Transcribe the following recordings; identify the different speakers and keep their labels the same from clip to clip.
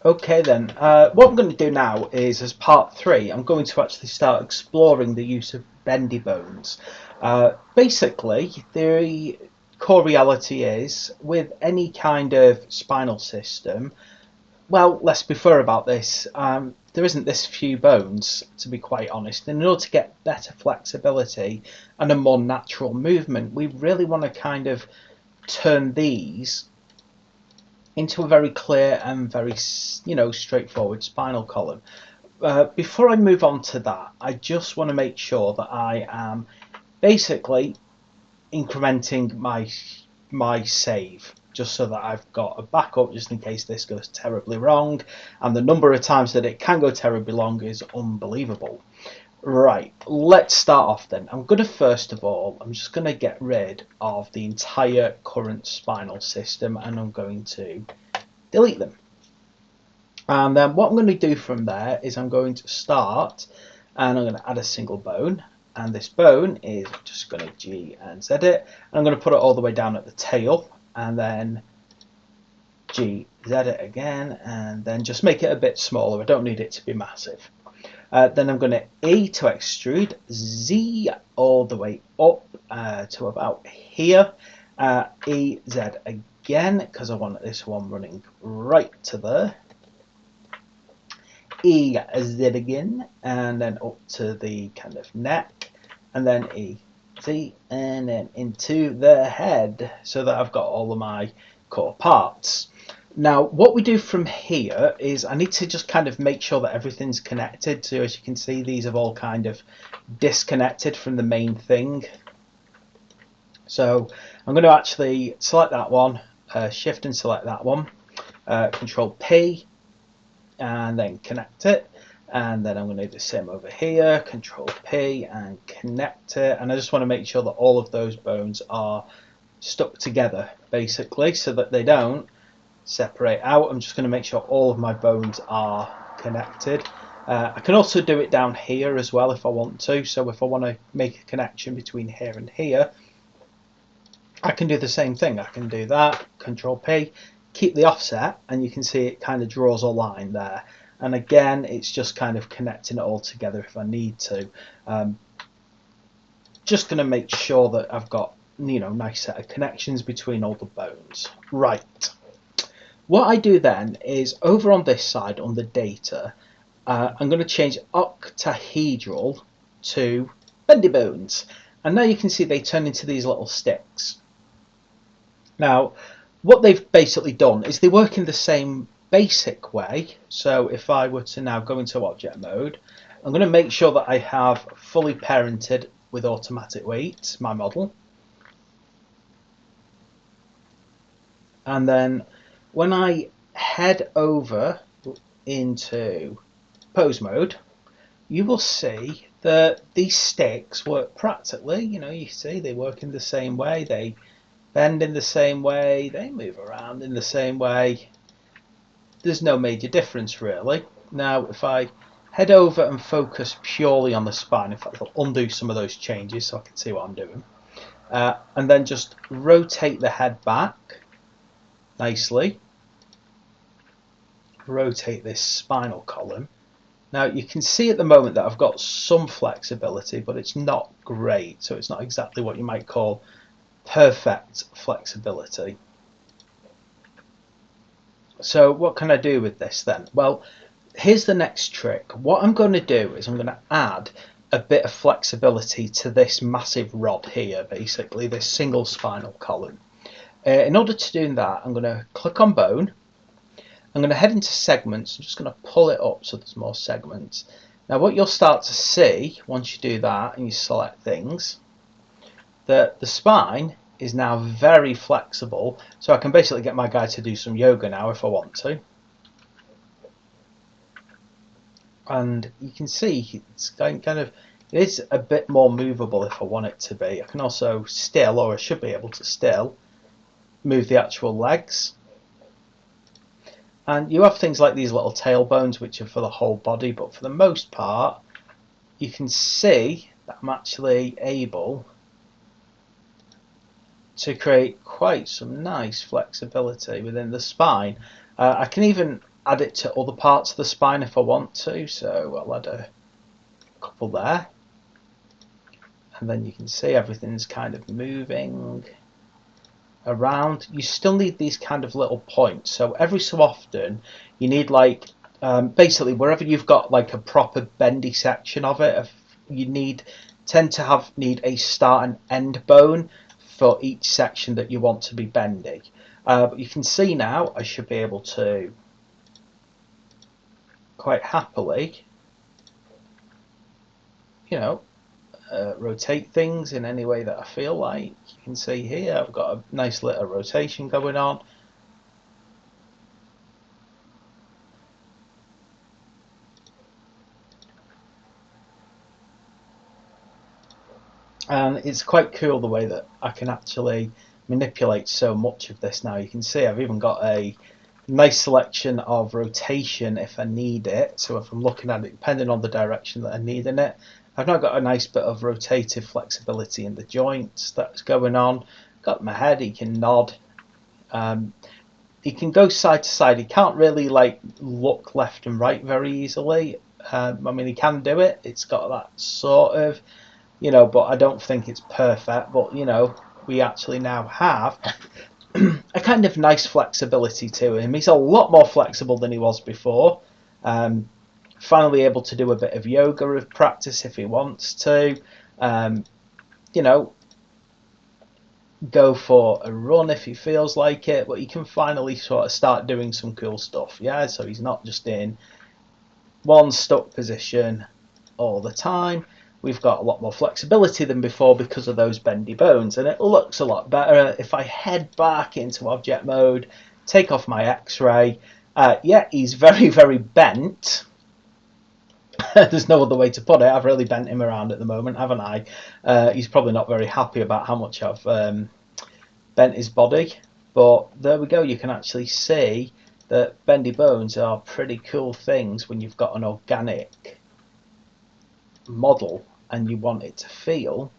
Speaker 1: Okay then, what I'm going to do now is, as part 3, I'm going to actually start exploring the use of bendy bones. Basically, the core reality is, with any kind of spinal system, well, let's be fair about this, there isn't this few bones, to be quite honest. In order to get better flexibility and a more natural movement, we really want to kind of turn these into a very clear and very, straightforward spinal column. Before I move on to that, I just want to make sure that I am basically incrementing my save, just so that I've got a backup just in case this goes terribly wrong, and the number of times that it can go terribly wrong is unbelievable. Right, let's start off then. I'm going to first of all, I'm just going to get rid of the entire current spinal system, and I'm going to delete them. And then what I'm going to do from there is I'm going to start, and I'm going to add a single bone, and this bone is just going to G and Z it, and I'm going to put it all the way down at the tail, and then G Z it again, and then just make it a bit smaller. I don't need it to be massive. Then I'm going to E to extrude, Z all the way up to about here, E, Z again, because I want this one running right to there, E, Z again, and then up to the kind of neck, and then E, Z, and then into the head, so that I've got all of my core parts. Now, what we do from here is I need to just kind of make sure that everything's connected. So as you can see, these have all kind of disconnected from the main thing. So I'm going to actually select that one, shift and select that one, control P, and then connect it. And then I'm going to do the same over here, control P and connect it. And I just want to make sure that all of those bones are stuck together, basically, so that they don't separate out. I'm just going to make sure all of my bones are connected. I can also do it down here as well if I want to. So if I want to make a connection between here and here, I can do the same thing. I can do that, control P, keep the offset, and you can see it kind of draws a line there. And again, it's just kind of connecting it all together if I need to. Just going to make sure that I've got, nice set of connections between all the bones. Right. What I do then is over on this side on the data, I'm going to change octahedral to bendy bones. And now you can see they turn into these little sticks. Now, what they've basically done is they work in the same basic way. So if I were to now go into object mode, I'm going to make sure that I have fully parented with automatic weight my model. And then when I head over into pose mode, you will see that these sticks work practically, you see they work in the same way, they bend in the same way, they move around in the same way. There's no major difference really. Now if I head over and focus purely on the spine, in fact I'll undo some of those changes so I can see what I'm doing, and then just rotate the head back nicely, rotate this spinal column. Now you can see at the moment that I've got some flexibility, but it's not great, so it's not exactly what you might call perfect flexibility. So what can I do with this then? Well, here's the next trick. What I'm going to do is I'm going to add a bit of flexibility to this massive rod here, basically this single spinal column. In order to do that, I'm going to click on bone. I'm going to head into segments. I'm just going to pull it up so there's more segments. Now what you'll start to see once you do that and you select things, that the spine is now very flexible. So I can basically get my guy to do some yoga now if I want to. And you can see it's kind of, it is a bit more movable if I want it to be. I can also still, or I should be able to still, move the actual legs. And you have things like these little tailbones which are for the whole body, but for the most part you can see that I'm actually able to create quite some nice flexibility within the spine. I can even add it to other parts of the spine if I want to. So I'll add a couple there, and then you can see everything's kind of moving around. You still need these kind of little points, so every so often you need like basically wherever you've got like a proper bendy section of it, you tend to need a start and end bone for each section that you want to be bendy. But you can see now I should be able to quite happily, you know, rotate things in any way that I feel like. You can see here I've got a nice little rotation going on. And it's quite cool the way that I can actually manipulate so much of this now. You can see I've even got a nice selection of rotation if I need it. So if I'm looking at it, depending on the direction that I need in it, I've now got a nice bit of rotative flexibility in the joints that's going on. Got my head, he can nod. He can go side to side. He can't really like look left and right very easily. I mean, he can do it. It's got that sort of, you know, but I don't think it's perfect. But, you know, we actually now have a kind of nice flexibility to him. He's a lot more flexible than he was before. Finally able to do a bit of yoga of practice if he wants to. You know, go for a run if he feels like it, but he can finally sort of start doing some cool stuff. Yeah, so he's not just in one stuck position all the time. We've got a lot more flexibility than before because of those bendy bones, and it looks a lot better. If I head back into object mode, take off my x-ray, yeah, he's very, very bent. There's no other way to put it. I've really bent him around at the moment, haven't I? He's probably not very happy about how much I've bent his body, but there we go. You can actually see that bendy bones are pretty cool things when you've got an organic model and you want it to feel,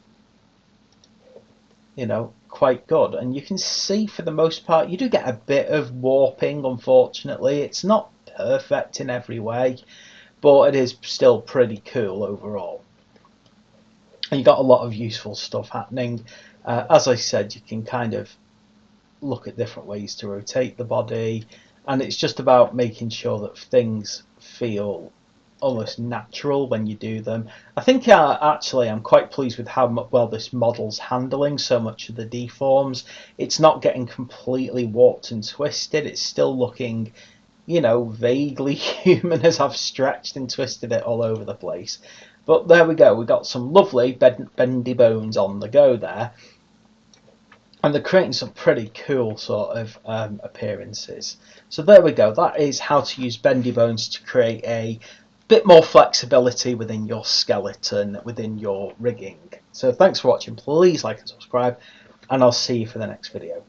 Speaker 1: you know, quite good. And you can see for the most part you do get a bit of warping. Unfortunately, it's not perfect in every way, but it is still pretty cool overall. And you got a lot of useful stuff happening. As I said, you can kind of look at different ways to rotate the body, and it's just about making sure that things feel almost natural when you do them. I think actually I'm quite pleased with how well this model's handling so much of the deforms. It's not getting completely warped and twisted. It's still looking, you know, vaguely human as I've stretched and twisted it all over the place. But there we go. We got some lovely bendy bones on the go there. And they're creating some pretty cool sort of appearances. So there we go. That is how to use bendy bones to create a bit more flexibility within your skeleton, within your rigging. So thanks for watching. Please like and subscribe, and I'll see you for the next video.